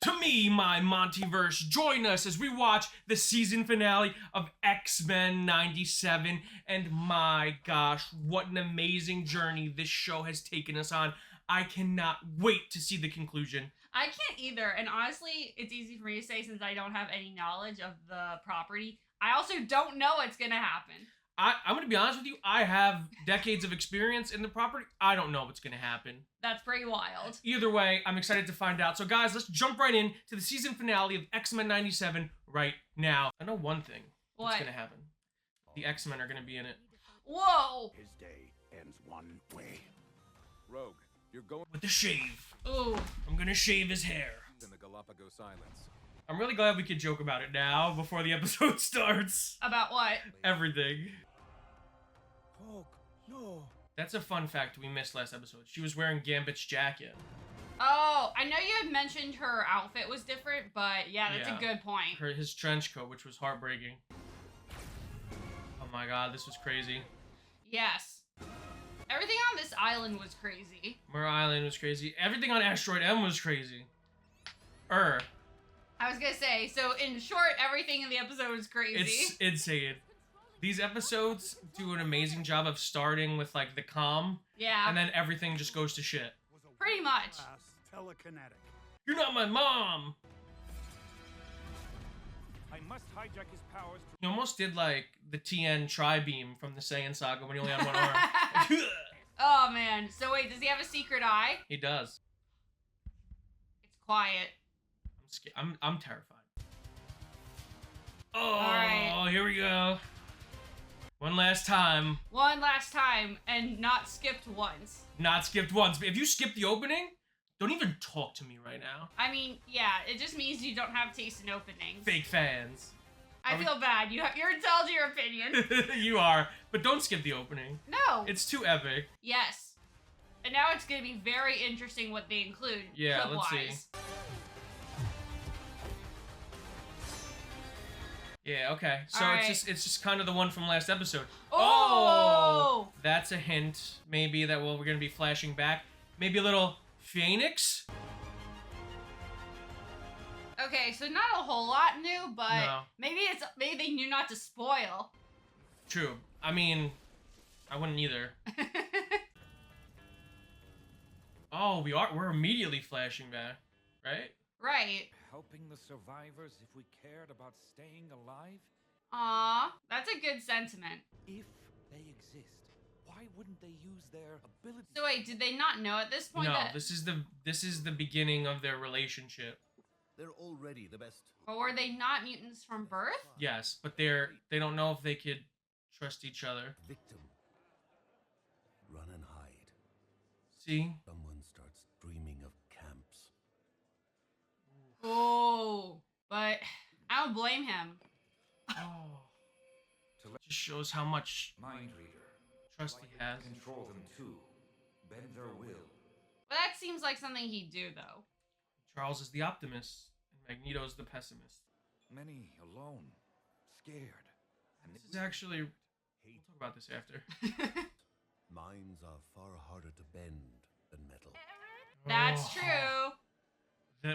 to me, my MontyVerse. Join us as we watch the season finale of X-Men 97. And my gosh, what an amazing journey this show has taken us on. I cannot wait to see the conclusion. I can't either. And honestly, it's easy for me to say since I don't have any knowledge of the property. I also don't know what's going to happen. I'm going to be honest with you. I have decades of experience in the property. I don't know what's going to happen. That's pretty wild. Either way, I'm excited to find out. So guys, let's jump right in to the season finale of X-Men 97 right now. I know one thing. What's going to happen. The X-Men are going to be in it. Whoa! His day ends one way. Rogue, you're going with the shave. Ooh. I'm going to shave his hair. In the Galapagos Islands. I'm really glad we could joke about it now before the episode starts. About what? Everything. Rogue, no. That's a fun fact we missed last episode. She was wearing Gambit's jacket. Oh, I know you had mentioned her outfit was different, but yeah, that's a good point. His trench coat, which was heartbreaking. Oh my god, this was crazy. Yes. Everything on this island was crazy. Mur Island was crazy. Everything on Asteroid M was crazy. I was gonna say, so in short, everything in the episode was crazy. It's insane. These episodes do an amazing job of starting with like the calm. Yeah. And then everything just goes to shit. Pretty much. Telekinetic. You're not my mom! I must hijack his powers to... He almost did like the TN Tri-Beam from the Saiyan Saga when he only had one arm. Oh man. So wait, does he have a secret eye? He does. It's quiet. I'm scared. I'm terrified. Oh, right. Here we go. One last time. One last time, and not skipped once. Not skipped once. If you skip the opening, don't even talk to me right now. I mean, yeah, it just means you don't have taste in openings. Fake fans. I feel bad. You're entitled to your opinion. You are, but don't skip the opening. No. It's too epic. Yes. And now it's going to be very interesting what they include. Yeah, let's see. Yeah, okay. So it's just kind of the one from last episode. Oh! That's a hint, maybe, that we're gonna be flashing back. Maybe a little Phoenix? Okay, so not a whole lot new, but no. maybe they knew not to spoil. True. I mean, I wouldn't either. Oh, we're immediately flashing back, right? Right. Helping the survivors if we cared about staying alive? Aw, that's a good sentiment. If they exist, why wouldn't they use their ability? So wait, did they not know at this point? No, that... this is the beginning of their relationship. They're already the best. Or were they not mutants from birth? Yes, but they don't know if they could trust each other. Victim. Run and hide. See? Someone starts dreaming of camps. Oh, but I don't blame him. Oh. Just shows how much Mind reader. trust he has. Control them too. Bend their will. But that seems like something he'd do, though. Charles is the optimist, and Magneto's the pessimist. Many alone, scared. And this is actually... We'll talk about this after. Minds are far harder to bend than metal. That's true.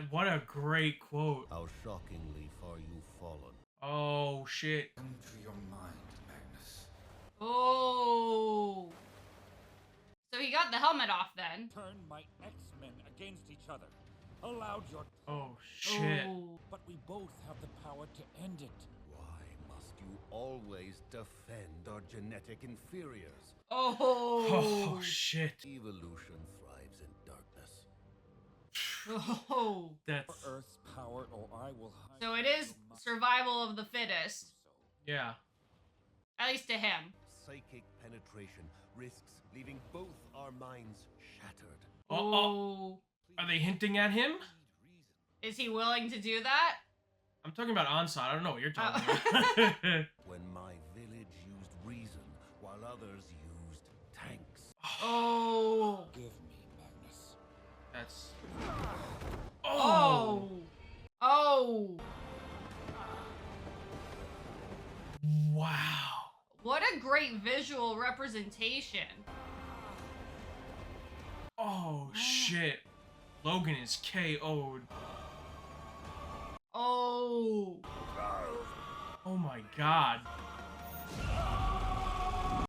What a great quote. How shockingly far you've fallen. Oh, shit. Enter your mind, Magnus. Oh. So he got the helmet off then. Turn my X-Men against each other. Allowed your... Oh, shit. Oh. But we both have the power to end it. Why must you always defend our genetic inferiors? Oh. Oh, shit. Evolution thrives in darkness. Oh. That's... Earth's power, or I will hide. So it is survival of the fittest. Yeah. At least to him. Psychic penetration risks leaving both our minds shattered. Oh. Are they hinting at him? Is he willing to do that? I'm talking about Onslaught. I don't know what you're talking about. When my village used reason while others used tanks. Oh. Give me, Magnus. That's... Oh. Oh. Wow. What a great visual representation. Oh, shit. Logan is KO'd. god.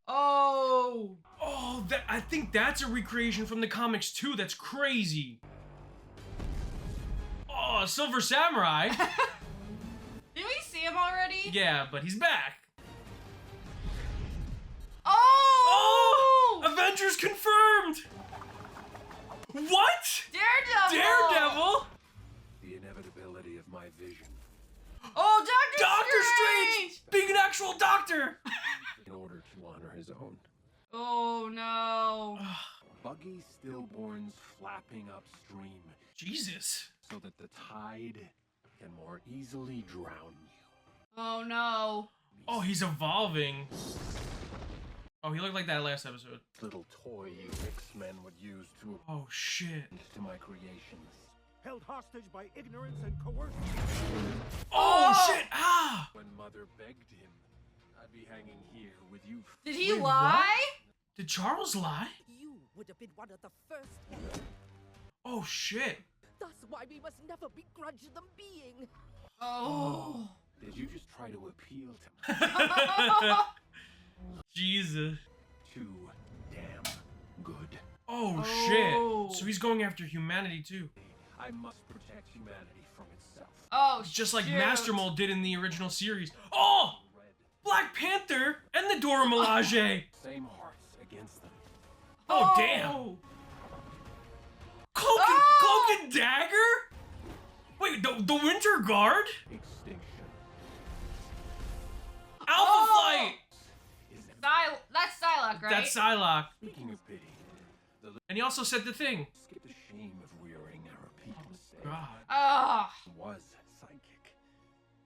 Oh. Oh, I think that's a recreation from the comics too. That's crazy. Oh, Silver Samurai. Did we see him already? Yeah, but he's back. Oh! Avengers confirmed. What? Daredevil? The inevitability of my vision. Oh, Doctor Strange being an actual doctor. In order to honor his own. Oh no. Buggy stillborns flapping upstream. Jesus. So that the tide can more easily drown you. Oh no. Oh, he's evolving. Oh, he looked like that last episode. Little toy you X-Men would use to Oh shit. to my creations. Held hostage by ignorance and coercion. Oh, Oh! shit. Ah. When Mother begged him, I'd be hanging here with you. Did he Wait, lie? Did Charles lie? You would have been one of the first. Oh shit. Thus why we must never begrudge them being. Oh. Did you just try to appeal to Jesus. too damn good? Oh, Oh. shit. So he's going after humanity too. I must protect humanity from itself. Oh, Just like shoot. Master Mold did in the original series. Oh! Red. Black Panther and the Dora Milaje. Same hearts against them. Oh, damn. Cloak and, Oh! Cloak and Dagger? Wait, the Winter Guard? Extinction Alpha Oh! Flight! is That's Psylocke, right? That's Psylocke. Speaking of pity, And he also said the thing. skip the shame of rearing our people's sake. God. Oh, Was psychic.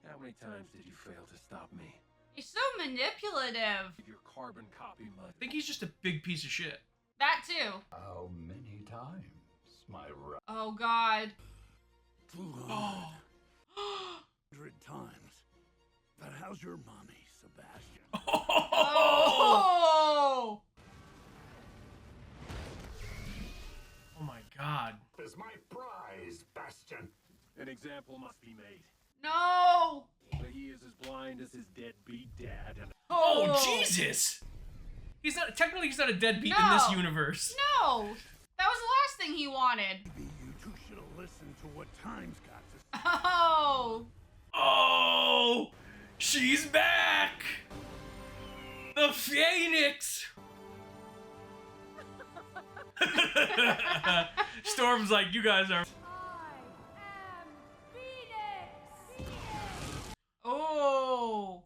How many times did you fail to stop me? he's so manipulative. Your carbon copy I think he's just a big piece of shit. That too. How many times, my Oh God. Too Oh. long. 100 times. But how's your mommy, Sebastian? Oh. Oh my god. is my prize, Bastion. An example must be made. No. But he is as blind as his deadbeat dad and Oh, Jesus! He's not, technically he's not a deadbeat in this No. universe. No. That was the last thing he wanted. Maybe you two should have listened to what Time's got to say. Oh. Oh! She's back! The Phoenix! Storm's like, you guys are. Oh.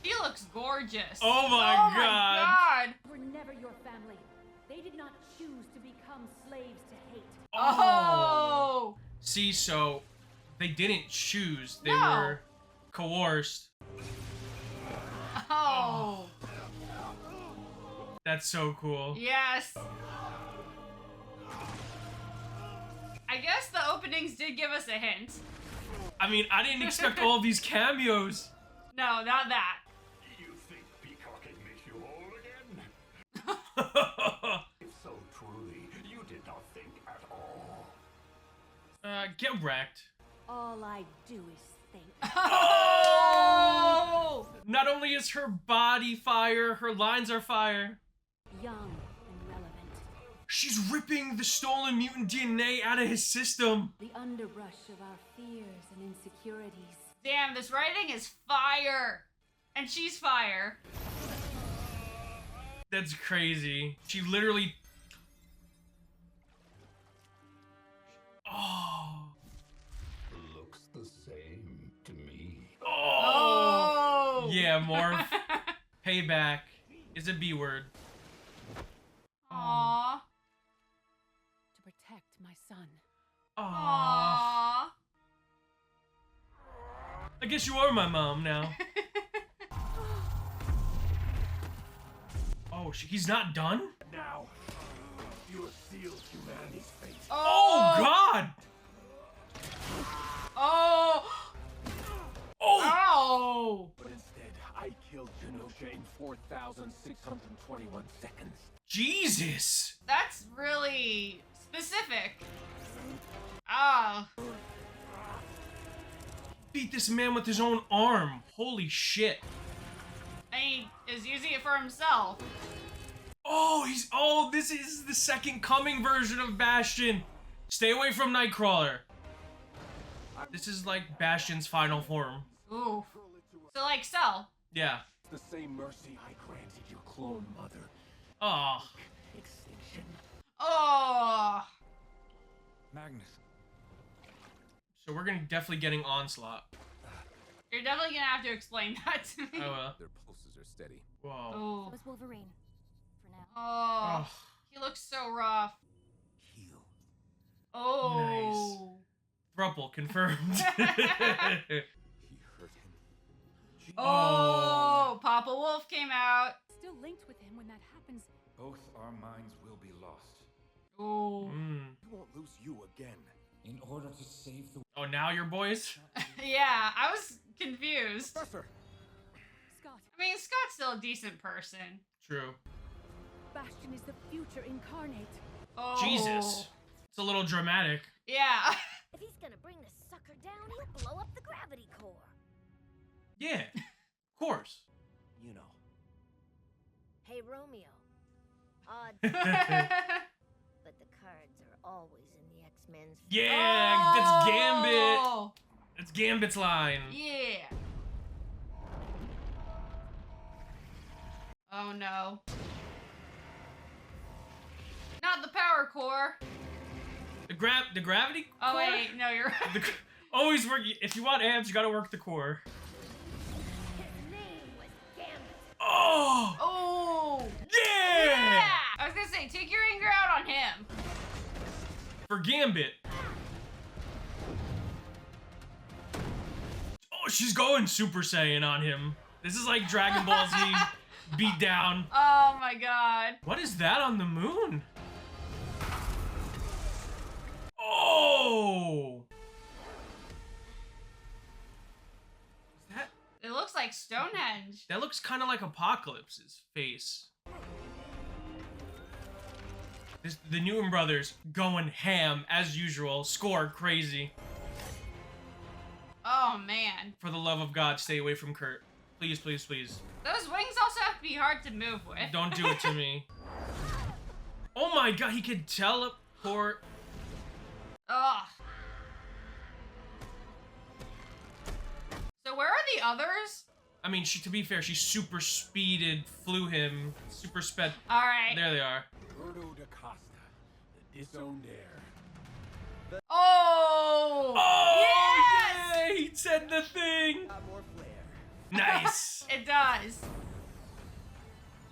He looks gorgeous. Oh my god. God. Were never your family. They did not choose to become slaves to hate. Oh. See, so they didn't choose. They No. were coerced. Oh. That's so cool. Yes. I guess the openings did give us a hint. I mean, I didn't expect all these cameos. No, not that. You think peacocking makes you whole again? uh, If so truly, you did not think at all. get wrecked. All I do is think. Oh! Not only is her body fire, her lines are fire. Young and relevant. She's ripping the stolen mutant DNA out of his system. The underbrush of our fears and insecurities. Damn, this writing is fire. And she's fire. That's crazy. She literally. Oh. Looks the same to me. Oh. Oh! Yeah, Morph. Payback is a B word. Aww. To protect my son. Aww. Aww. I guess you are my mom now. Oh, he's not done? Now, you have sealed humanity's fate. Oh, God! Oh! Oh! Oh! but instead I killed Genosha in 4,621 seconds. Jesus! That's really specific. Ah. beat this man with his own arm. Holy shit. And he is using it for himself. Oh, this is the second coming version of Bastion. Stay away from Nightcrawler. This is like Bastion's final form. Ooh. So like Cell. Yeah. The same mercy I granted your clone mother. Oh. Extinction. Oh. Magnus. So we're gonna definitely getting Onslaught. You're definitely gonna have to explain that to me. Oh well. Their pulses are steady. Whoa. Oh. So is Wolverine. For now. Oh. Oh. He looks so rough. Heal. Oh. Thruple confirmed. He hurt him. Oh. Papa Wolf came out. Still linked with him when that happens. Both our minds will be lost. Oh. We won't lose you again. In order to save the Oh, now your boys? Yeah, I was confused. Professor! Scott, I mean, Scott's still a decent person. True. Bastion is the future incarnate. Oh. Jesus. It's a little dramatic. Yeah. If he's gonna bring the sucker down, he'll blow up the gravity core. Yeah. Of course. You know. Hey, Romeo. Odd, Yeah, but the cards are always in the X-Men's. that's Gambit. Oh. That's Gambit's line. Yeah. Oh no. Not the power core. The gravity Oh core? wait, no, you're right. Always work. If you want amps, you gotta work the core. His name was Gambit. Oh! Oh. Yeah! I was gonna say, take your anger out on him. For Gambit. Oh, she's going Super Saiyan on him. This is like Dragon Ball Z beat down. Oh my god. What is that on the moon? Oh! Is that? It looks like Stonehenge. That looks kind of like Apocalypse's face. The Newton brothers going ham as usual. Score crazy. Oh man. For the love of God, stay away from Kurt. Please, please, please. Those wings also have to be hard to move with. Don't do it to me. Oh my god, he could teleport. Ugh. So where are the others? I mean, to be fair, she super speeded, flew him, super sped. Alright. There they are. Gordo da Costa, the disowned heir. Oh! Oh! Yes! Yeah, he said the thing! Got more flair. Nice! It does.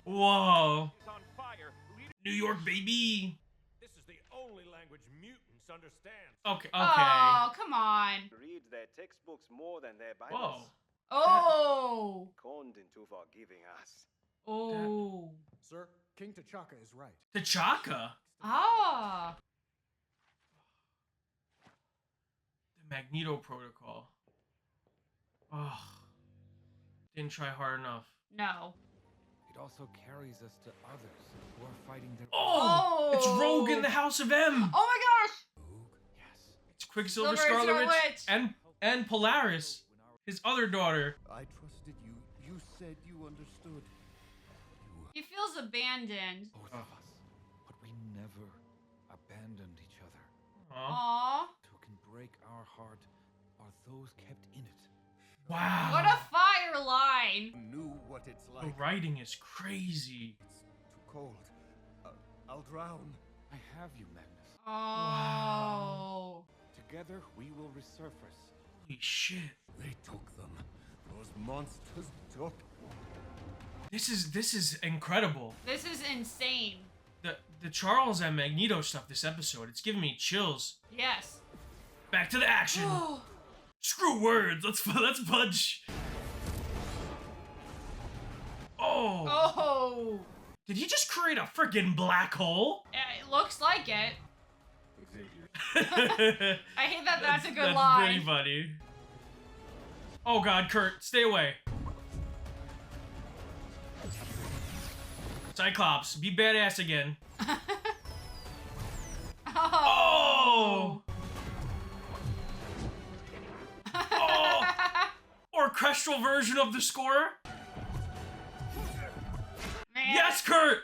Whoa. On fire. New York, baby! This is the only language mutants understand. Okay, okay. Oh, come on. Read their textbooks more than their Whoa. Bibles. Oh! Conned into forgiving us. Oh. Sir, King T'Chaka is right. T'Chaka? Ah. The Magneto Protocol. Oh. Didn't try hard enough. No. It also carries us to others who are fighting their Oh! It's Rogue in the House of M! Oh my gosh! Yes. It's Quicksilver, Silver Scarlet Scarlet Witch, Witch. and Polaris, his other daughter. I trusted you. You said you understood. He feels abandoned. Both of us. But we never abandoned each other. Aw. Aww. Who can break our heart are those kept in it. Wow. What a fire line. Knew what it's The like. writing is crazy. It's too cold. I'll drown. I have you, Magnus. Oh. Together we will resurface. Holy shit. They took them. Those monsters took. This is incredible. This is insane. The Charles and Magneto stuff this episode, it's giving me chills. Yes. Back to the action. Screw words. Let's punch. Oh. Oh. Did he just create a freaking black hole? It looks like it. I I hate that that's a good that's line. pretty funny. Oh god, Kurt, stay away. Cyclops, be badass again. Oh. Oh! orchestral version of the score? Man. Yes, Kurt!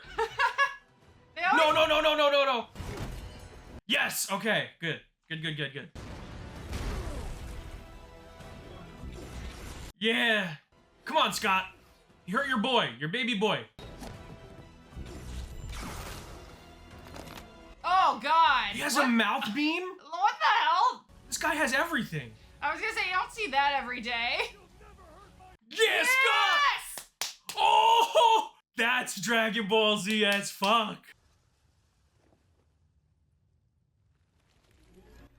They always- No. Yes, okay, good. Good. Yeah. Come on, Scott. You hurt your boy, your baby boy. Oh, God. He has What? a mouth beam? What the hell? This guy has everything. I was gonna say, you don't see that every day. Yes, Scott! Oh! That's Dragon Ball Z as fuck.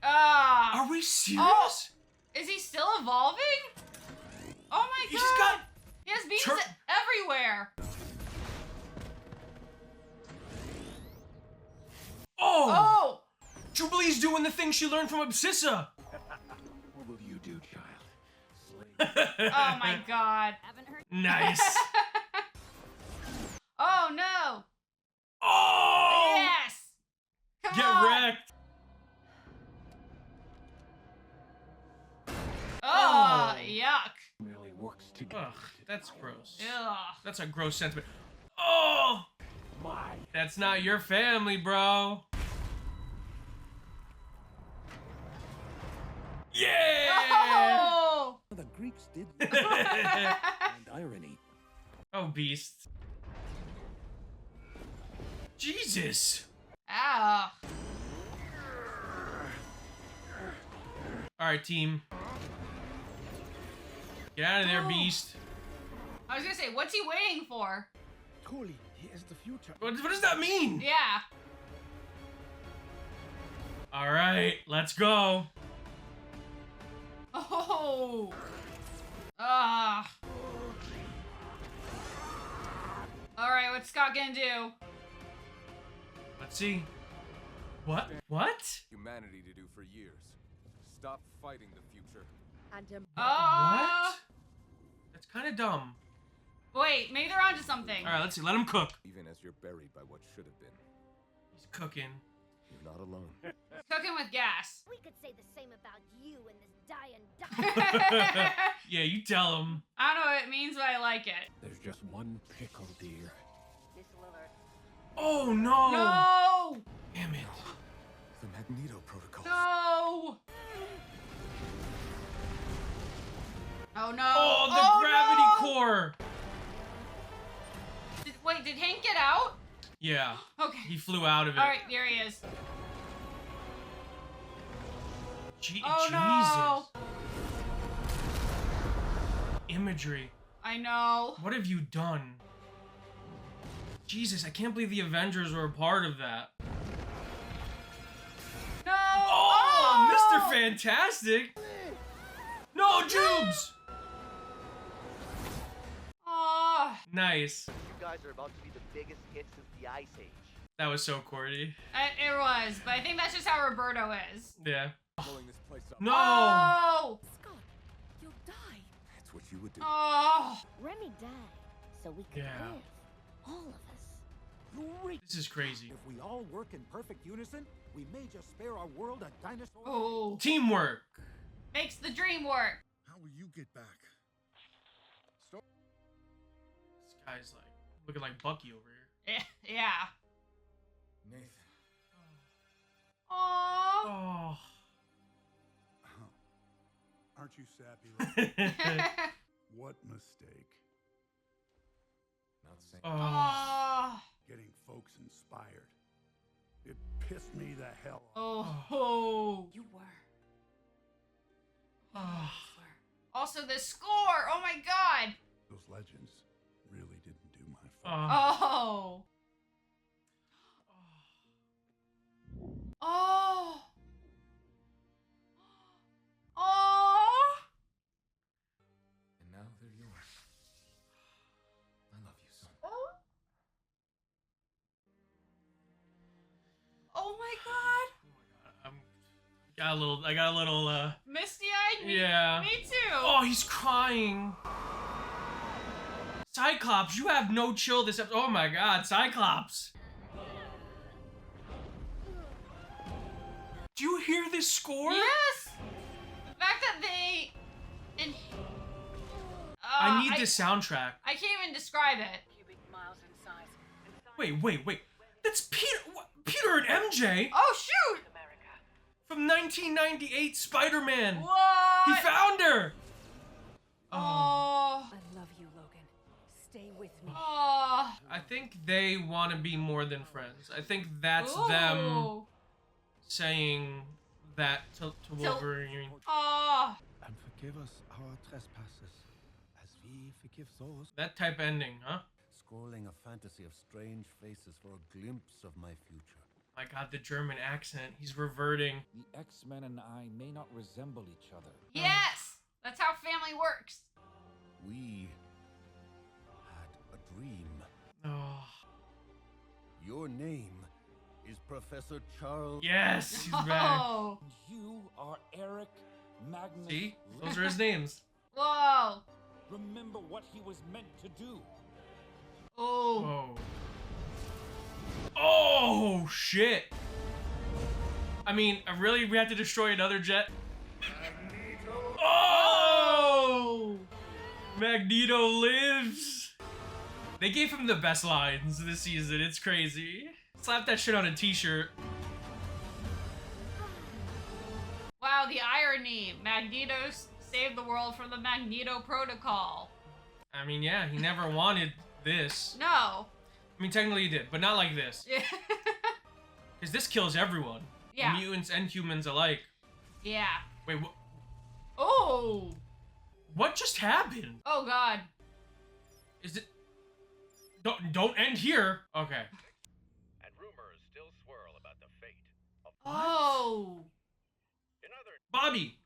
Are we serious? Oh, is he still evolving? Oh my He's God. got He has beams everywhere. Oh! Jubilee's doing the thing she learned from Absissa. What will you do, child? Oh my God. Nice. Oh no. Oh! Yes. Come Get on. wrecked. Oh, yuck. Really works together. Ugh, that's gross. Ugh. That's a gross sentiment. Oh! That's not your family, bro. Yeah! Oh! The Greeks did and irony. Oh, beast. Jesus. Ow. All right, team. Get out of there, beast. I was gonna say, what's he waiting for? Truly, he is the future. What does that mean? Yeah. All right, let's go. Oh. Ah. All right, what's Scott gonna do? Let's see. What? What? Humanity to do for years. Stop fighting the future. And What? That's kind of dumb. Wait, maybe they're onto something. All right, let's see. Let him cook. Even as you're buried by what should have been. He's cooking. You're not alone. Cooking with gas. We could say the same about you and this dying. Yeah, you tell him. I don't know what it means, but I like it. There's just one pickle, dear. Miss Lillard. Oh no! No! Damn it! The Magneto Protocol. No! Oh no! Oh, the gravity no! core! Wait, did Hank get out? Yeah. Okay. He flew out of it. All right, there he is. Jesus. No! Imagery. I know. What have you done? Jesus, I can't believe the Avengers were a part of that. No! Oh, Mr. Fantastic! No, Jubes! Oh. Nice. You guys are about to be the biggest hit since the Ice Age. That was so corny. It was, but I think that's just how Roberto is. Yeah. Blowing this place up. No! Oh! Scott, you'll die. That's what you would do. Oh! Remy died, so we could Yeah. live. All of us. Great. This is crazy. If we all work in perfect unison, we may just spare our world a dinosaur. Oh. Teamwork. Makes the dream work. How will you get back? This guy's like looking like Bucky over here. Yeah. Nathan. Aww. Oh. Aren't you sappy? What mistake. Not saying. Oh. Oh. Getting folks inspired. It pissed me the hell Oh. off. Oh. You were. Oh. Also, the score. Oh my god. Those legends really didn't do my fault. Oh. Oh. Oh. And now they're yours. I love you, son. Oh my god. I got a little, Misty-eyed me. yeah. Me too. Oh, he's crying. Cyclops, you have no chill this episode. Oh my god, Cyclops. Do you hear this score? Yes. The fact that they and need this soundtrack. I can't even describe it. Wait. That's Peter and MJ. Oh shoot! From 1998 Spider-Man. What? He found her. Oh. I love you, Logan. Stay with me. Oh. I think they want to be more than friends. I think that's them saying that to Wolverine. Oh. And forgive us our trespasses, as we forgive those. That type ending, huh? Scrolling a fantasy of strange faces for a glimpse of my future. My God, the German accent. He's reverting. The X-Men and I may not resemble each other. Yes! That's how family works. We had a dream. Oh. Your name is Professor Charles. Yes, he's back. Oh. You are Eric Magnus. See? Those are his names. Whoa. Remember what he was meant to do. Oh. Whoa. Oh, shit. I mean, really? We have to destroy another jet? Oh! Magneto lives. They gave him the best lines this season. It's crazy. Slap that shit on a t-shirt. Wow, the irony. Magneto saved the world from the Magneto Protocol. I mean, yeah, he never wanted this. No. I mean, technically he did, but not like this. Yeah. Because this kills everyone. Yeah. Mutants and humans alike. Yeah. Wait, what? Oh. What just happened? Oh, God. Is it... Don't end here. Okay. And rumors still swirl about the fate of... Oh. In other... Bobby.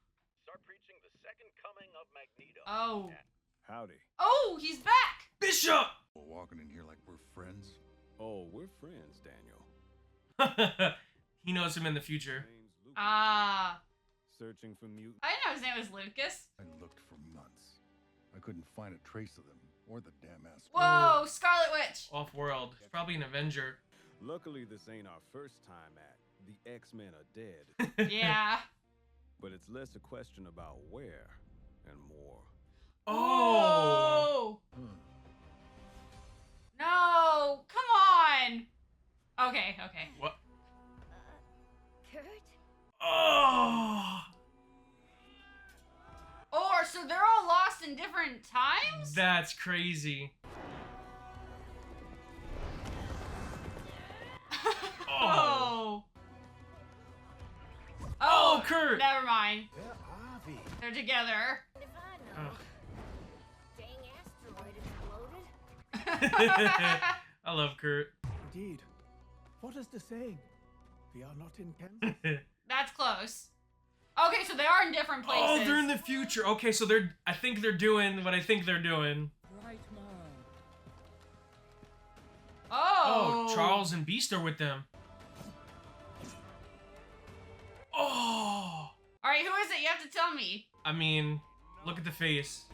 Start preaching the second coming of Magneto. Oh. Howdy. Oh, he's back. Bishop. We're walking in here like we're friends. Oh, we're friends, Daniel. He knows him in the future. Ah. Searching for mutants. I didn't know his name was Lucas. I looked for months. I couldn't find a trace of them or the damn ass. Whoa, Scarlet Witch. Off-world. He's probably an Avenger. Luckily, this ain't our first time at the X-Men are dead. Yeah. But it's less a question about where and more. Oh. No, come on. Okay. What? Kurt? Oh. Or so they're all lost in different times? That's crazy. Oh. Oh, Kurt. Never mind. Where are we? They're together. If I know. Ugh. Dang asteroid exploded. I love Kurt. Indeed. What is the saying? We are not in Kansas. That's close. Okay, so they are in different places. Oh, they're in the future. Okay, so I think they're doing what I think they're doing. Right, Mom. Oh. Oh, Charles and Beast are with them. Oh. All right, who is it? You have to tell me. I mean, look at the face.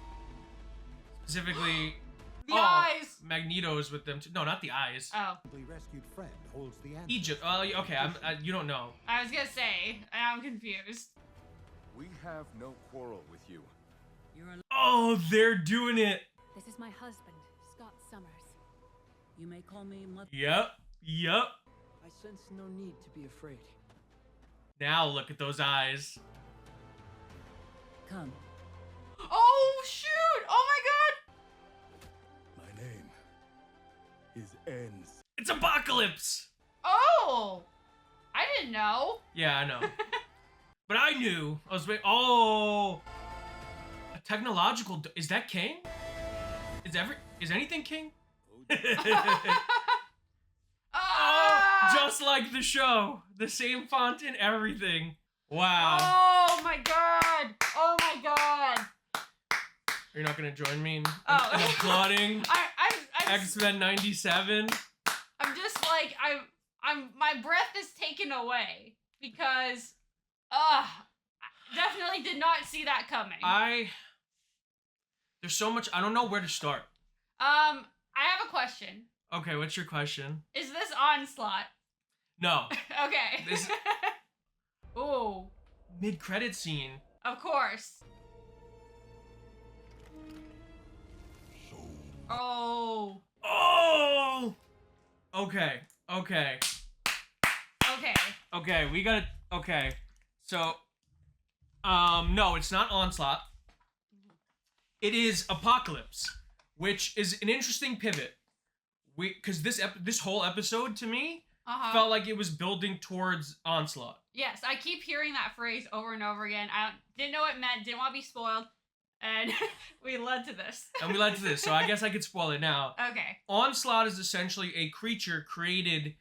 Specifically, The eyes. Magneto is with them too. No, not the eyes. Oh. The rescued friend holds the answer. Egypt. Okay, you don't know. I was gonna say, I'm confused. We have no quarrel with you. Oh, they're doing it. This is my husband, Scott Summers. You may call me Mother. Yep. I sense no need to be afraid. Now look at those eyes. Come. Oh, shoot! Oh, My name is Ends. It's Apocalypse. my God! Oh! I didn't know. Yeah, I know. But I knew. I was waiting. Oh. A technological. Is that King? Is anything King? Oh, just like the show. The same font and everything. Wow. Oh my god. Oh my god. You're not gonna join me in Oh. applauding I'm X-Men 97? I'm just like, my breath is taken away because, I definitely did not see that coming. There's so much, I don't know where to start. I have a question. Okay, what's your question? Is this Onslaught? No. Okay. This Ooh. mid-credit scene. Of course. Oh. Oh! Okay. Okay. Okay. Okay, we gotta... Okay. So, no, it's not Onslaught. It is Apocalypse, which is an interesting pivot. Because this whole episode, to me, felt like it was building towards Onslaught. Yes, I keep hearing that phrase over and over again. I didn't know what it meant, didn't want to be spoiled, and we led to this. So I guess I could spoil it now. Okay. Onslaught is essentially a creature created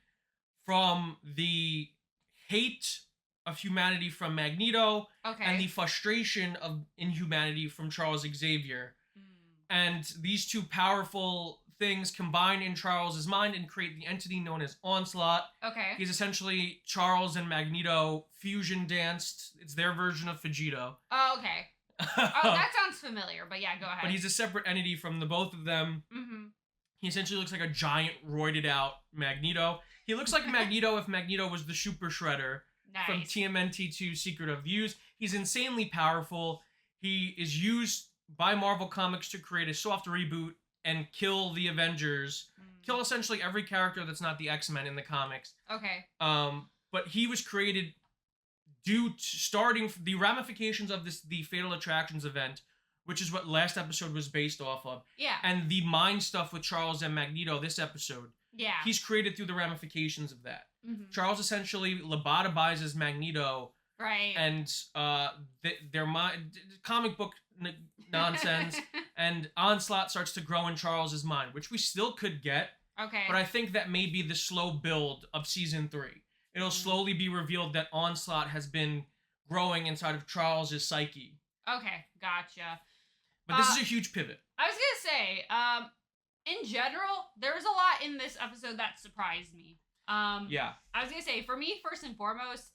from the hate of humanity from Magneto and the frustration of inhumanity from Charles Xavier. And these two powerful things combine in Charles's mind and create the entity known as Onslaught. Okay. He's essentially Charles and Magneto fusion danced. It's their version of Vegito. Oh, okay. That sounds familiar, but yeah, go ahead. But he's a separate entity from the both of them. Mm-hmm. He essentially looks like a giant, roided out Magneto. He looks like Magneto if Magneto was the Super Shredder from TMNT 2 Secret of Views. He's insanely powerful. He is used by Marvel Comics to create a soft reboot and kill the Avengers. Kill essentially every character that's not the X-Men in the comics. Okay. But he was created due to starting the ramifications of the Fatal Attractions event, which is what last episode was based off of. Yeah. And the mind stuff with Charles and Magneto this episode. Yeah. He's created through the ramifications of that. Mm-hmm. Charles essentially lobotomizes Magneto. Right. And their comic book nonsense, and Onslaught starts to grow in Charles's mind, which we still could get. Okay. But I think that may be the slow build of season 3. It'll slowly be revealed that Onslaught has been growing inside of Charles's psyche. Okay, gotcha. But this is a huge pivot. I was gonna say, in general, there was a lot in this episode that surprised me. Yeah. I was gonna say, for me, first and foremost,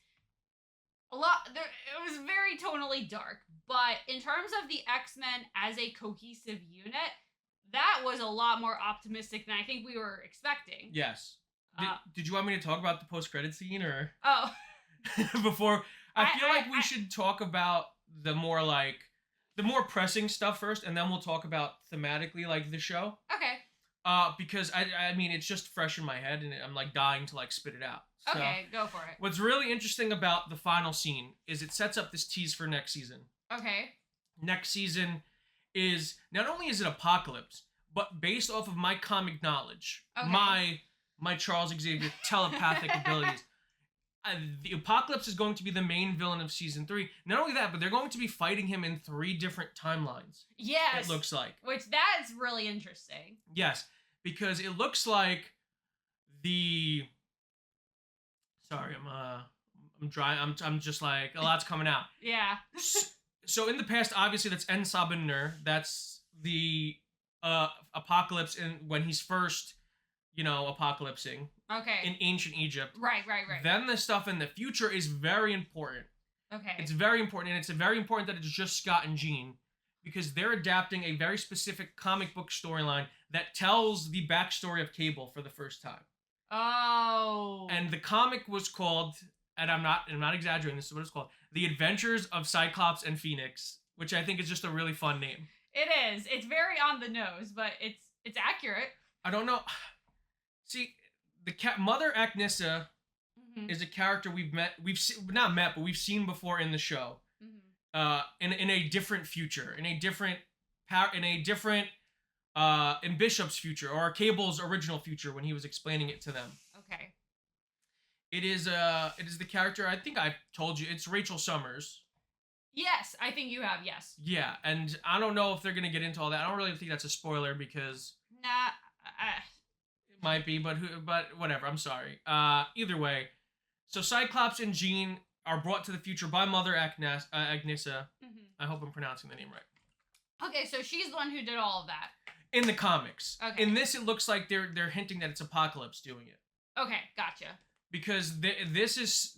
it was very tonally dark, but in terms of the X-Men as a cohesive unit, that was a lot more optimistic than I think we were expecting. Yes. Did you want me to talk about the post-credit scene, or? Oh. Before, I feel like we should talk about the more pressing stuff first, and then we'll talk about thematically, like, the show. Okay. Because I mean, it's just fresh in my head, and I'm like dying to like spit it out. So, okay, go for it. What's really interesting about the final scene is it sets up this tease for next season. Okay. Next season is, not only is it Apocalypse, but based off of my comic knowledge, my Charles Xavier telepathic abilities, the Apocalypse is going to be the main villain of season 3. Not only that, but they're going to be fighting him in 3 different timelines. Yes. It looks like. Which that's really interesting. Yes, because it looks like Sorry, I'm dry. I'm just like, a lot's coming out. Yeah. So in the past, obviously that's En Sabah, that's the Apocalypse when he's first, apocalypsing. Okay. In ancient Egypt. Right. Then the stuff in the future is very important. Okay. It's very important, and it's very important that it's just Scott and Jean, because they're adapting a very specific comic book storyline that tells the backstory of Cable for the first time. Oh. And the comic was called, and I'm not exaggerating, this is what it's called, The Adventures of Cyclops and Phoenix, which I think is just a really fun name. It is. It's very on the nose, but it's accurate. I don't know. See, Mother Agnesia is a character we've seen before in the show. In a different future, in Bishop's future, or Cable's original future when he was explaining it to them. Okay. It is the character, I think I've told you, it's Rachel Summers. Yes, I think you have, yes. Yeah, and I don't know if they're gonna get into all that. I don't really think that's a spoiler because it might be, but whatever, I'm sorry. Either way, so Cyclops and Jean are brought to the future by Mother Agnesia. I hope I'm pronouncing the name right. Okay, so she's the one who did all of that. In the comics. Okay. In this, it looks like they're hinting that it's Apocalypse doing it. Okay, gotcha. Because this is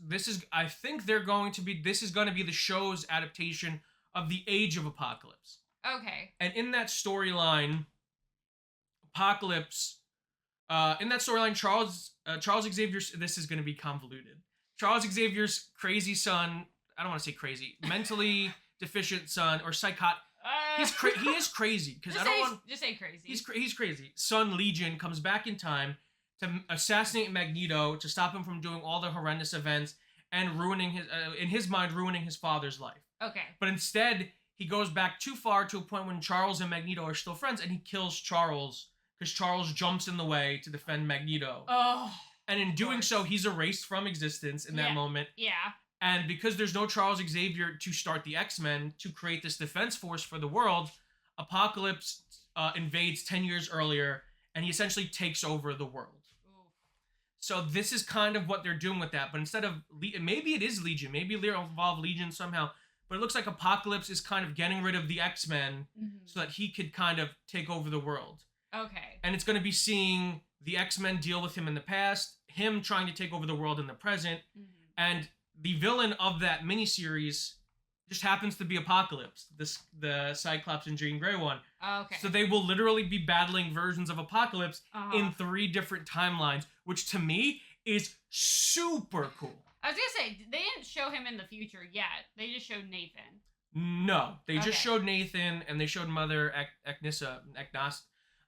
I think this is going to be the show's adaptation of the Age of Apocalypse. Okay. And in that storyline, Charles Xavier, this is going to be convoluted. Charles Xavier's crazy son, I don't want to say crazy, mentally deficient son, or He is crazy because just say crazy. He's crazy. Son Legion comes back in time to assassinate Magneto to stop him from doing all the horrendous events and ruining his father's life. Okay. But instead, he goes back too far to a point when Charles and Magneto are still friends, and he kills Charles because Charles jumps in the way to defend Magneto. Oh. And in doing so, he's erased from existence in that moment. Yeah. And because there's no Charles Xavier to start the X-Men, to create this defense force for the world, Apocalypse invades 10 years earlier, and he essentially takes over the world. So this is kind of what they're doing with that. But instead of... maybe it is Legion. Maybe they'll involve Legion somehow. But it looks like Apocalypse is kind of getting rid of the X-Men so that he could kind of take over the world. Okay. And it's going to be seeing the X-Men deal with him in the past, him trying to take over the world in the present, and the villain of that miniseries just happens to be Apocalypse, the Cyclops and Jean Grey one. Okay. So they will literally be battling versions of Apocalypse in 3 different timelines, which to me is super cool. I was gonna say, they didn't show him in the future yet. They just showed Nathan. No, they just showed Nathan, and they showed Mother Agnes.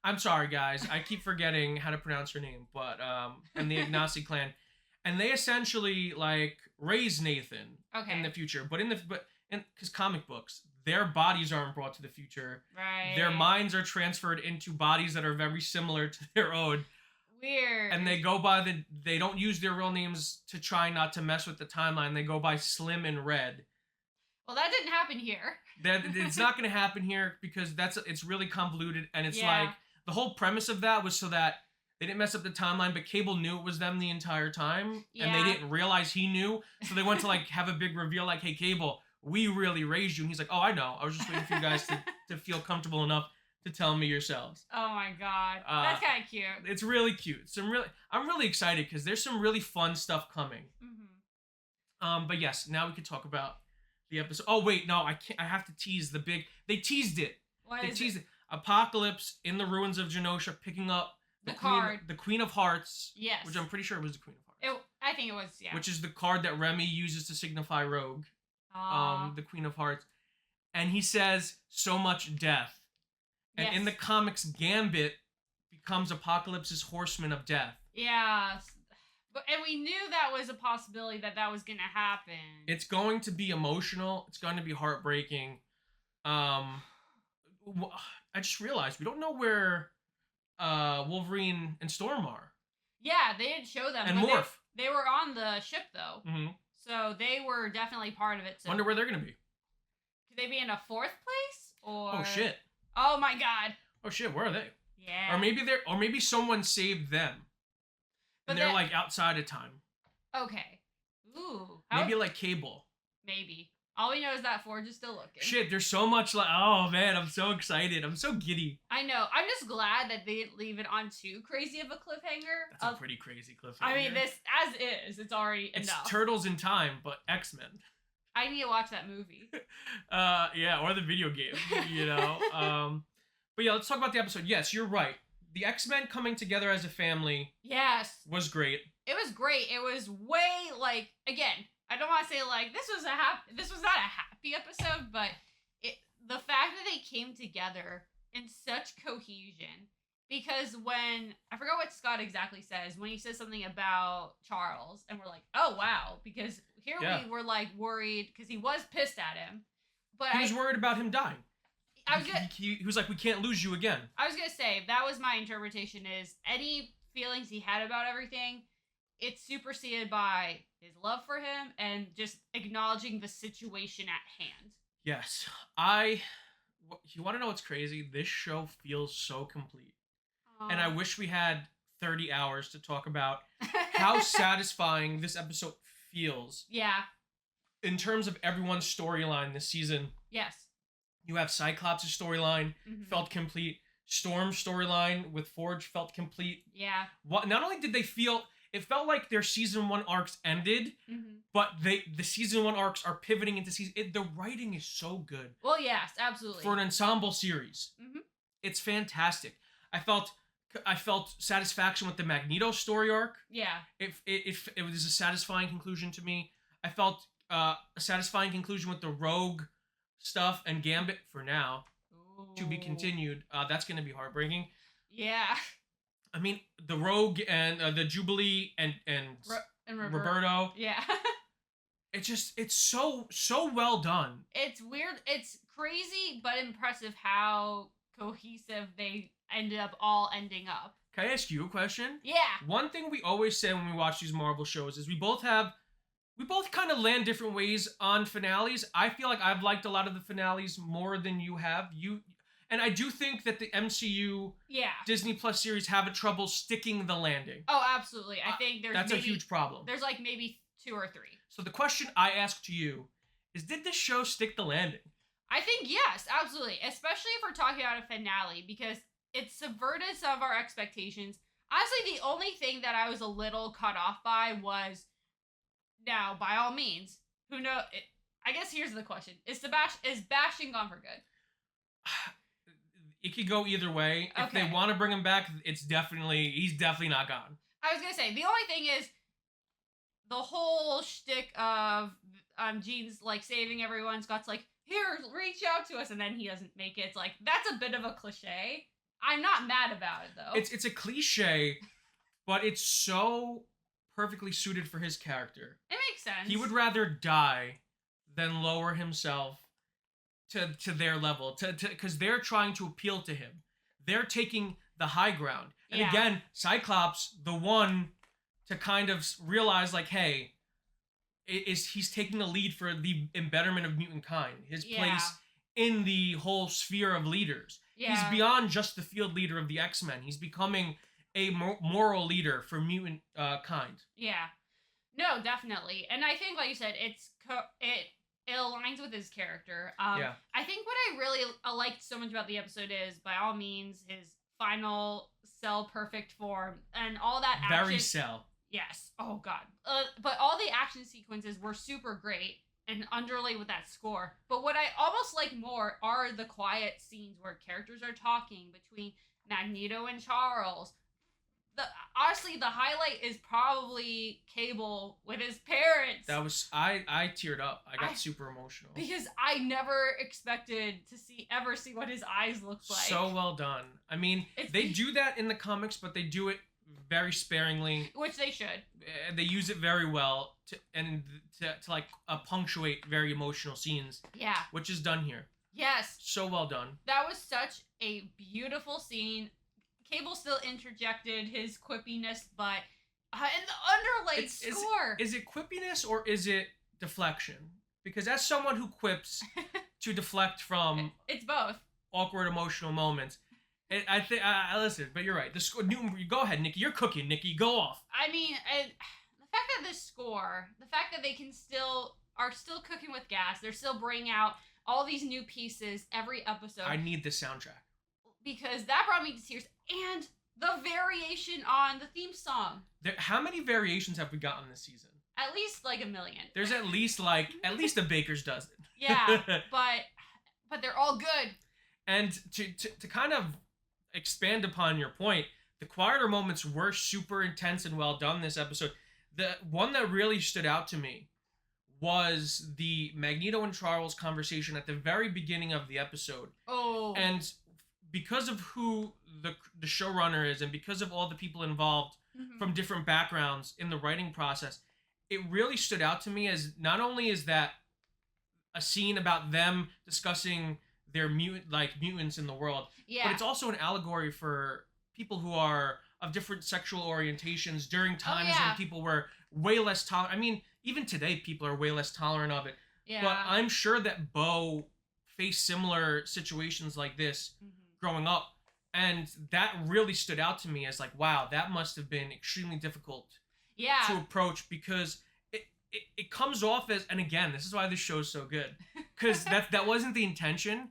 I'm sorry, guys. I keep forgetting how to pronounce her name, but and the Agnasi clan, and they essentially like raise Nathan in the future, but because comic books, their bodies aren't brought to the future. Right. Their minds are transferred into bodies that are very similar to their own. Weird. And they go by they don't use their real names to try not to mess with the timeline. They go by Slim and Red. Well, that didn't happen here. It's not going to happen here because it's really convoluted, and it's like the whole premise of that was so that they didn't mess up the timeline, but Cable knew it was them the entire time, and they didn't realize he knew, so they went to like have a big reveal like, hey, Cable, we really raised you, and he's like, oh, I know, I was just waiting for you guys to feel comfortable enough to tell me yourselves. Oh my god, that's kind of cute. It's really cute. I'm really excited because there's some really fun stuff coming. But yes, now we can talk about the episode. Oh wait, no, I can't. I have to tease They teased it. They teased it. Apocalypse in the ruins of Genosha, picking up the Queen of Hearts. Yes. Which I'm pretty sure it was the Queen of Hearts. I think it was. Yeah. Which is the card that Remy uses to signify Rogue. The Queen of Hearts, and he says so much death. And in the comics, Gambit becomes Apocalypse's Horseman of Death. Yeah. And we knew that was a possibility that was going to happen. It's going to be emotional. It's going to be heartbreaking. I just realized we don't know where Wolverine and Storm are. Yeah, they didn't show them. And Morph. They were on the ship, though. So they were definitely part of it. So. Wonder where they're going to be. Could they be in a 4th place? Or... Oh, shit. Oh, my God. Oh, shit, where are they? Yeah. Or maybe someone saved them. And they're like outside of time. Okay. Ooh. Maybe like Cable. Maybe. All we know is that Forge is still looking. Shit, there's so much oh man, I'm so excited. I'm so giddy. I know. I'm just glad that they didn't leave it on too crazy of a cliffhanger. That's a pretty crazy cliffhanger. I mean, this, as is, it's already enough. It's Turtles in Time, but X-Men. I need to watch that movie. Yeah, or the video game, you know. But yeah, let's talk about the episode. Yes, you're right. The X-Men coming together as a family was great. It was great. It was way, like, again, I don't want to say, like, this was not a happy episode, but the fact that they came together in such cohesion, because when, I forgot what Scott exactly says, when he says something about Charles, and we're like, oh, wow, because here we were, like, worried, because he was pissed at him, but he was worried about him dying. He was like, we can't lose you again. I was gonna say, that was my interpretation, is any feelings he had about everything, it's superseded by his love for him and just acknowledging the situation at hand. Yes. You want to know what's crazy? This show feels so complete. And I wish we had 30 hours to talk about how satisfying this episode feels. Yeah. In terms of everyone's storyline this season. Yes. You have Cyclops' storyline, felt complete. Storm's storyline with Forge felt complete. Yeah. Not only did they feel... It felt like their season 1 arcs ended, but the season 1 arcs are pivoting into season... the writing is so good. Well, yes, absolutely. For an ensemble series. It's fantastic. I felt satisfaction with the Magneto story arc. Yeah. It was a satisfying conclusion to me. I felt a satisfying conclusion with the Rogue stuff and Gambit for now. to be continued. That's going to be heartbreaking. Yeah. I mean, the Rogue and the Jubilee and Roberto. Yeah. It's so well done. It's weird. It's crazy, but impressive how cohesive they ended up ending up. Can I ask you a question? Yeah. One thing we always say when we watch these Marvel shows is we both kind of land different ways on finales. I feel like I've liked a lot of the finales more than you have. And I do think that the MCU Disney Plus series have a trouble sticking the landing. Oh, absolutely. I think that's a huge problem. There's like maybe 2 or 3. So the question I ask to you is, did this show stick the landing? I think yes, absolutely. Especially if we're talking about a finale, because it subverted some of our expectations. Honestly, the only thing that I was a little cut off by was, now, by all means, who knows? I guess here's the question: Is Bastion gone for good? It could go either way. If they want to bring him back, he's definitely not gone. I was gonna say the only thing is the whole shtick of Jean's like saving everyone. Scott's like, here, reach out to us, and then he doesn't make it. It's like, that's a bit of a cliche. I'm not mad about it though. It's a cliche, but it's so perfectly suited for his character. It makes sense. He would rather die than lower himself to their level, because they're trying to appeal to him. They're taking the high ground. And again, Cyclops, the one to kind of realize, like, hey, he's taking the lead for the embetterment of mutant kind, his place in the whole sphere of leaders. Yeah. He's beyond just the field leader of the X-Men. He's becoming a moral leader for mutant kind. Yeah. No, definitely. And I think, like you said, it aligns with his character. I think what I really liked so much about the episode is, by all means, his final Cell perfect form and all that action. Very Cell. Yes. Oh, God. But all the action sequences were super great and underlay with that score. But what I almost like more are the quiet scenes where characters are talking between Magneto and Charles. Honestly, the highlight is probably Cable with his parents. That was I teared up. I got super emotional because I never expected to ever see what his eyes looked like. So well done. I mean, they do that in the comics, but they do it very sparingly, which they should. They use it very well to like punctuate very emotional scenes. Yeah, which is done here. Yes, so well done. That was such a beautiful scene. Cable still interjected his quippiness, but and the underlaid score. Is it quippiness or is it deflection? Because as someone who quips to deflect from, it's both awkward emotional moments. I think listen, but you're right. The score. Go ahead, Nikki. You're cooking, Nikki. Go off. I mean, the fact that this score, the fact that they are still cooking with gas. They're still bringing out all these new pieces every episode. I need the soundtrack. Because that brought me to tears. And the variation on the theme song. How many variations have we gotten this season? At least like 1 million. There's at least a baker's dozen. Yeah, but they're all good. And to kind of expand upon your point, the quieter moments were super intense and well done this episode. The one that really stood out to me was the Magneto and Charles conversation at the very beginning of the episode. Oh. And because of who the showrunner is and because of all the people involved from different backgrounds in the writing process, it really stood out to me as not only is that a scene about them discussing their mutants in the world, but it's also an allegory for people who are of different sexual orientations during times when people were way less tolerant. I mean, even today, people are way less tolerant of it. Yeah. But I'm sure that Bo faced similar situations like this growing up, and that really stood out to me as like, wow, that must have been extremely difficult to approach, because it comes off as, and again, this is why this show is so good, because that wasn't the intention,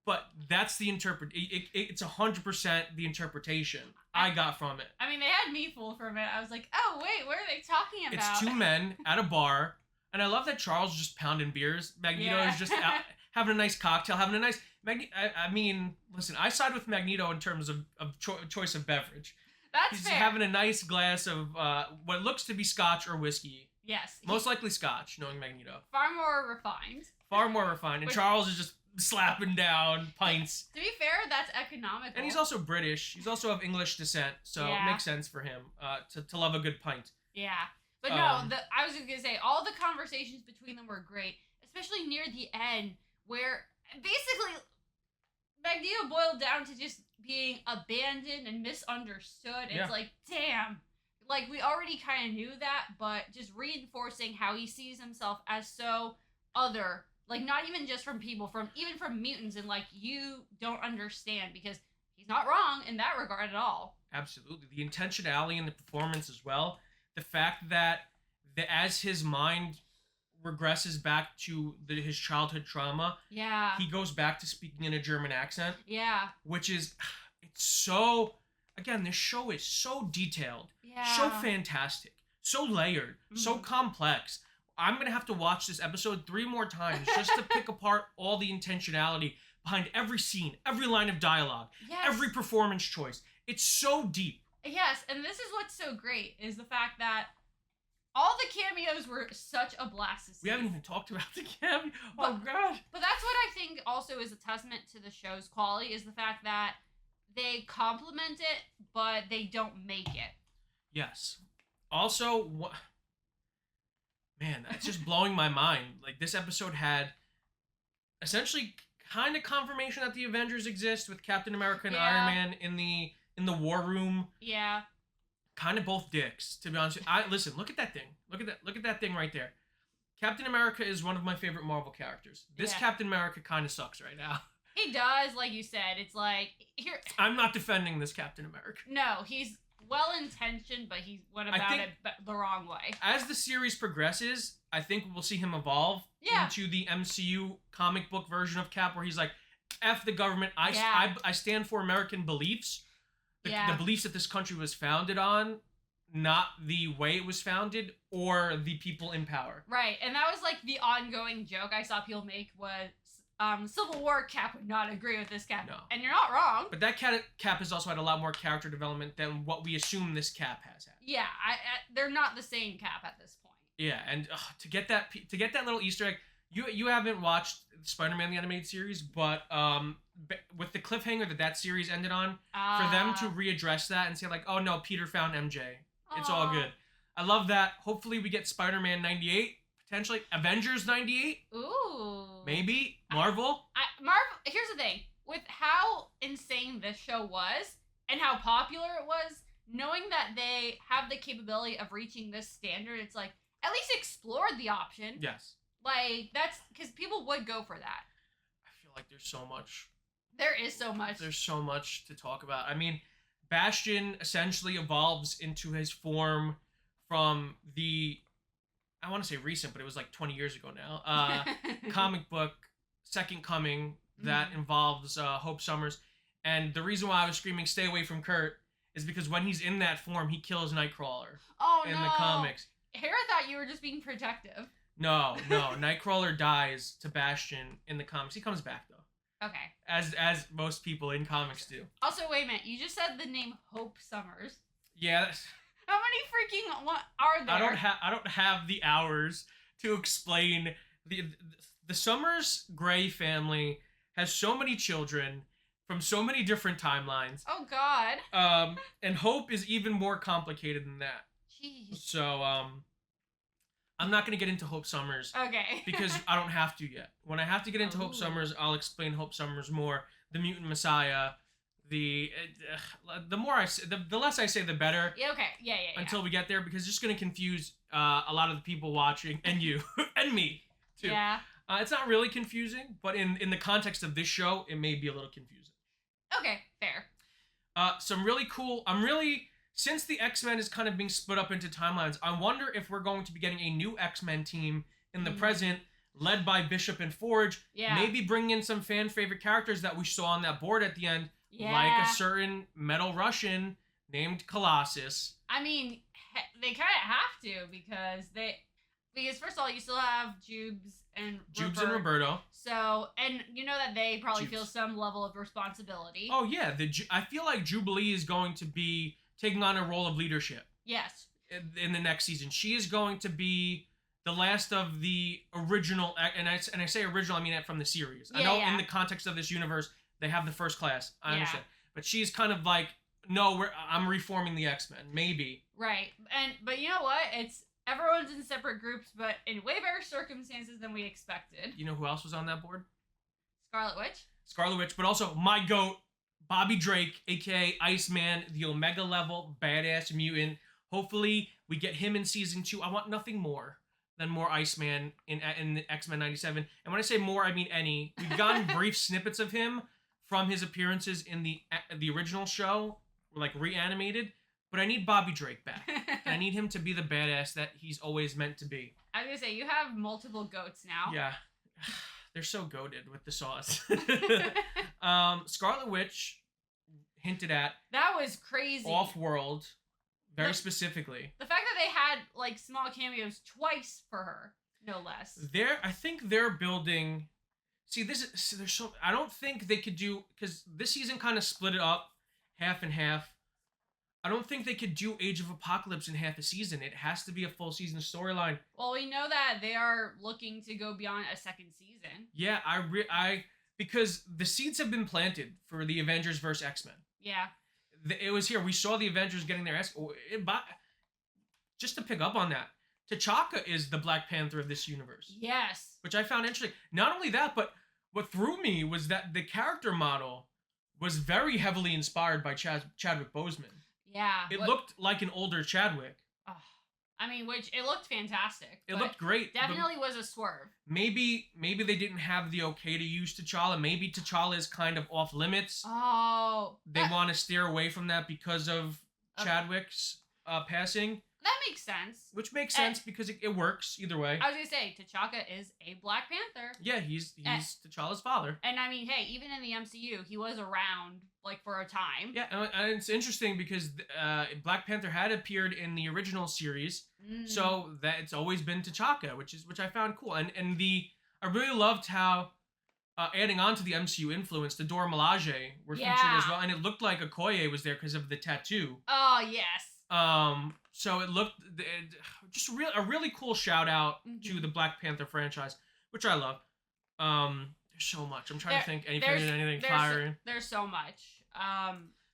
but that's the it's 100% the interpretation I got from it. I mean, they had me fooled for a minute. I was like, oh wait, what are they talking about? It's two men at a bar, and I love that Charles is just pounding beers. Magneto is just out, having a nice cocktail, having a nice. I mean, listen, I side with Magneto in terms of choice of beverage. That's He's fair. having a nice glass of what looks to be scotch or whiskey. Yes. Most likely scotch, knowing Magneto. Far more refined. Far more refined. And Charles is just slapping down pints. To be fair, that's economical. And he's also British. He's also of English descent, so it makes sense for him to love a good pint. Yeah. But no, I was just going to say, all the conversations between them were great, especially near the end, where basically Magneto boiled down to just being abandoned and misunderstood. It's like, damn. Like, we already kind of knew that, but just reinforcing how he sees himself as so other. Like, not even just from people, even from mutants, and like, you don't understand, because he's not wrong in that regard at all. Absolutely. The intentionality in the performance as well. The fact that as his mind regresses back to his childhood trauma, he goes back to speaking in a German accent. Yeah. Which is, it's so, again, this show is so detailed, so fantastic, so layered, so complex. I'm going to have to watch this episode 3 more times just to pick apart all the intentionality behind every scene, every line of dialogue, every performance choice. It's so deep. Yes, and this is what's so great, is the fact that all the cameos were such a blast to see. We haven't even talked about the cameo. Oh, God. But that's what I think also is a testament to the show's quality, is the fact that they complement it, but they don't make it. Yes. Also, man, that's just blowing my mind. Like, this episode had essentially kind of confirmation that the Avengers exist, with Captain America and Iron Man in the war room. Yeah. Kind of both dicks, to be honest. Listen, look at that thing. Look at that thing right there. Captain America is one of my favorite Marvel characters. This Captain America kind of sucks right now. He does, like you said. It's like, here. I'm not defending this Captain America. No, he's well-intentioned, but he went about it the wrong way. As the series progresses, I think we'll see him evolve into the MCU comic book version of Cap, where he's like, F the government. I stand for American beliefs. The beliefs that this country was founded on, not the way it was founded or the people in power. Right, and that was like the ongoing joke I saw people make was Civil War Cap would not agree with this Cap. No. And you're not wrong. But that Cap has also had a lot more character development than what we assume this Cap has had. Yeah, they're not the same Cap at this point. Yeah, and to get that little Easter egg, you haven't watched Spider-Man the Animated Series, but with the cliffhanger that series ended on, for them to readdress that and say like, oh no, Peter found MJ. It's all good. I love that. Hopefully we get Spider-Man 98, potentially Avengers 98. Ooh. Maybe Marvel. Marvel. Here's the thing: with how insane this show was and how popular it was, knowing that they have the capability of reaching this standard, it's like, at least explore the option. Yes. Like, that's because people would go for that. I feel like there's so much. There is so much. There's so much to talk about. I mean, Bastion essentially evolves into his form from the, I want to say recent, but it was like 20 years ago now, comic book Second Coming that involves Hope Summers. And the reason why I was screaming, stay away from Kurt, is because when he's in that form, he kills Nightcrawler in the comics. Here I thought you were just being protective. No. Nightcrawler dies to Bastion in the comics. He comes back, though. Okay. As most people in comics do. Also, wait a minute. You just said the name Hope Summers. Yeah. How many freaking are there? I don't have the hours to explain the Summers Gray family has so many children from so many different timelines. Oh God. And Hope is even more complicated than that. Jeez. So I'm not going to get into Hope Summers. Okay. Because I don't have to yet. When I have to get into Hope Summers, I'll explain Hope Summers more. The Mutant Messiah. The more I say, the less I say, the better. Yeah. Okay. Yeah. Until we get there, because it's just going to confuse a lot of the people watching and you and me too. Yeah. It's not really confusing, but in the context of this show, it may be a little confusing. Okay. Fair. Some really cool. Since the X-Men is kind of being split up into timelines, I wonder if we're going to be getting a new X-Men team in the present, led by Bishop and Forge. Yeah. Maybe bring in some fan favorite characters that we saw on that board at the end, like a certain metal Russian named Colossus. I mean, they kind of have to because first of all, you still have Jubes and Roberto. So, and you know that they probably feel some level of responsibility. Oh yeah, I feel like Jubilee is going to be taking on a role of leadership. Yes. In the next season, she is going to be the last of the original, and I say original, I mean it from the series. I know in the context of this universe, they have the First Class. I understand. But she's kind of like, no, I'm reforming the X-Men. Maybe. Right. But you know what? Everyone's in separate groups, but in way better circumstances than we expected. You know who else was on that board? Scarlet Witch. Scarlet Witch, but also my GOAT, Bobby Drake, a.k.a. Iceman, the Omega level badass mutant. Hopefully, we get him in season 2. I want nothing more than more Iceman in X-Men 97. And when I say more, I mean any. We've gotten brief snippets of him from his appearances in the original show, like reanimated. But I need Bobby Drake back. And I need him to be the badass that he's always meant to be. I was gonna say, you have multiple goats now. Yeah. They're so goated with the sauce. Scarlet Witch hinted at. That was crazy. Off-world, very specifically. The fact that they had like small cameos twice for her, no less. I think they're building. See, there's so. I don't think they could do, because this season kind of split it up, half and half. I don't think they could do Age of Apocalypse in half a season. It has to be a full season storyline. Well, we know that they are looking to go beyond a second season. Yeah, because the seeds have been planted for the Avengers vs. X-Men. Yeah. It was here. We saw the Avengers getting their ass. Just to pick up on that, T'Chaka is the Black Panther of this universe. Yes. Which I found interesting. Not only that, but what threw me was that the character model was very heavily inspired by Chadwick Boseman. Yeah. It looked like an older Chadwick. Oh, I mean, it looked fantastic. It looked great. Definitely was a swerve. Maybe they didn't have the okay to use T'Challa. Maybe T'Challa is kind of off limits. Oh. They want to steer away from that because of Chadwick's passing. That makes sense. Which makes sense because it works either way. I was gonna say, T'Chaka is a Black Panther. Yeah, he's T'Challa's father. And I mean, hey, even in the MCU, he was around like for a time. Yeah, and it's interesting because Black Panther had appeared in the original series, so that it's always been T'Chaka, which I found cool. And I really loved how adding on to the MCU influence, the Dora Milaje were featured as well, and it looked like Okoye was there because of the tattoo. Oh yes. So it looked just a really cool shout out to the Black Panther franchise, which I love. There's so much. I'm trying to think anything firing. There's so much.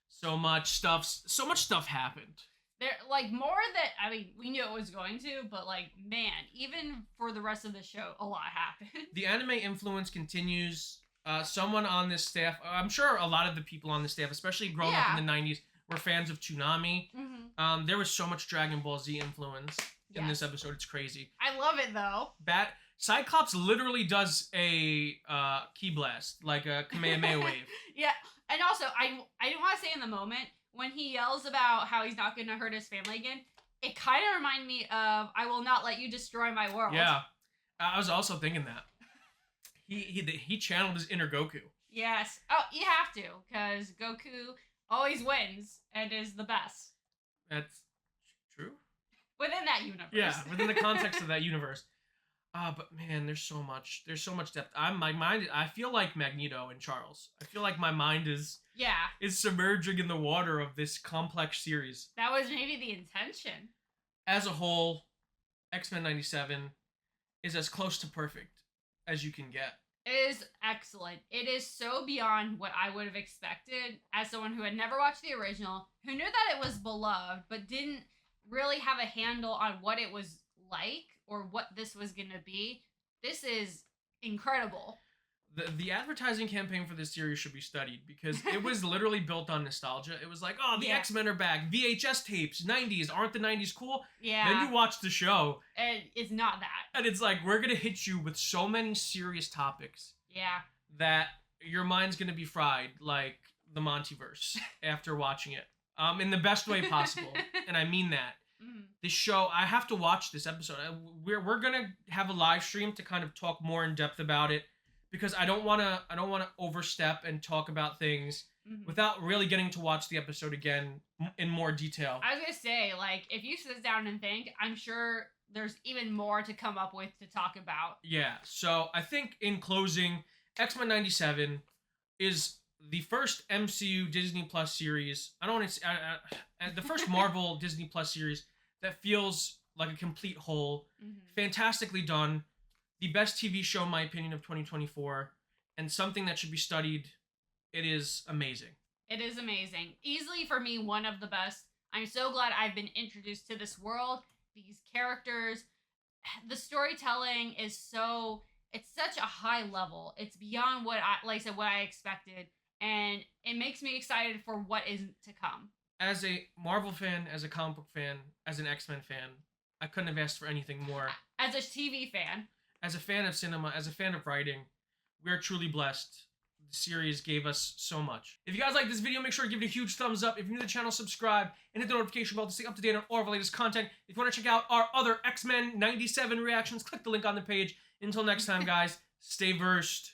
So much stuff happened. There, like, more that, I mean, we knew it was going to, but like, man, even for the rest of the show, a lot happened. The anime influence continues. Someone on this staff, I'm sure a lot of the people on the staff, especially growing up in the 90s, were fans of Toonami. There was so much Dragon Ball Z influence in this episode. It's crazy. I love it though. Cyclops literally does a ki blast, like a Kamehameha wave. Yeah, and also I didn't want to say in the moment when he yells about how he's not going to hurt his family again. It kind of reminded me of "I will not let you destroy my world." Yeah, I was also thinking that he channeled his inner Goku. Yes. Oh, you have to, because Goku always wins and is the best. That's true. Within that universe. Yeah, within the context of that universe. But man, there's so much depth. I feel like Magneto and Charles. I feel like my mind is submerging in the water of this complex series. That was maybe the intention. As a whole, X-Men 97 is as close to perfect as you can get. It is excellent. It is so beyond what I would have expected as someone who had never watched the original, who knew that it was beloved, but didn't really have a handle on what it was like or what this was going to be. This is incredible. The advertising campaign for this series should be studied because it was literally built on nostalgia. It was like, oh, the X-Men are back. VHS tapes, 90s. Aren't the 90s cool? Yeah. Then you watch the show. And it's not that. And it's like, we're going to hit you with so many serious topics. Yeah. That your mind's going to be fried like the MontyVerse after watching it. In the best way possible. And I mean that. This show, I have to watch this episode. We're going to have a live stream to kind of talk more in depth about it. Because I don't want to overstep and talk about things without really getting to watch the episode again in more detail. I was gonna say, like, if you sit down and think, I'm sure there's even more to come up with to talk about. Yeah. So I think in closing, X-Men 97 is the first MCU Disney Plus series. I don't want to say the first Marvel Disney Plus series that feels like a complete whole. Fantastically done. The best TV show, in my opinion, of 2024, and something that should be studied. It is amazing. It is amazing. Easily, for me, one of the best. I'm so glad I've been introduced to this world, these characters. The storytelling is so... It's such a high level. It's beyond what I expected. And it makes me excited for what is to come. As a Marvel fan, as a comic book fan, as an X-Men fan, I couldn't have asked for anything more. As a TV fan. As a fan of cinema, as a fan of writing, we are truly blessed. The series gave us so much. If you guys like this video, make sure to give it a huge thumbs up. If you're new to the channel, subscribe and hit the notification bell to stay up to date on all of our latest content. If you want to check out our other X-Men 97 reactions, click the link on the page. Until next time, guys, stay versed.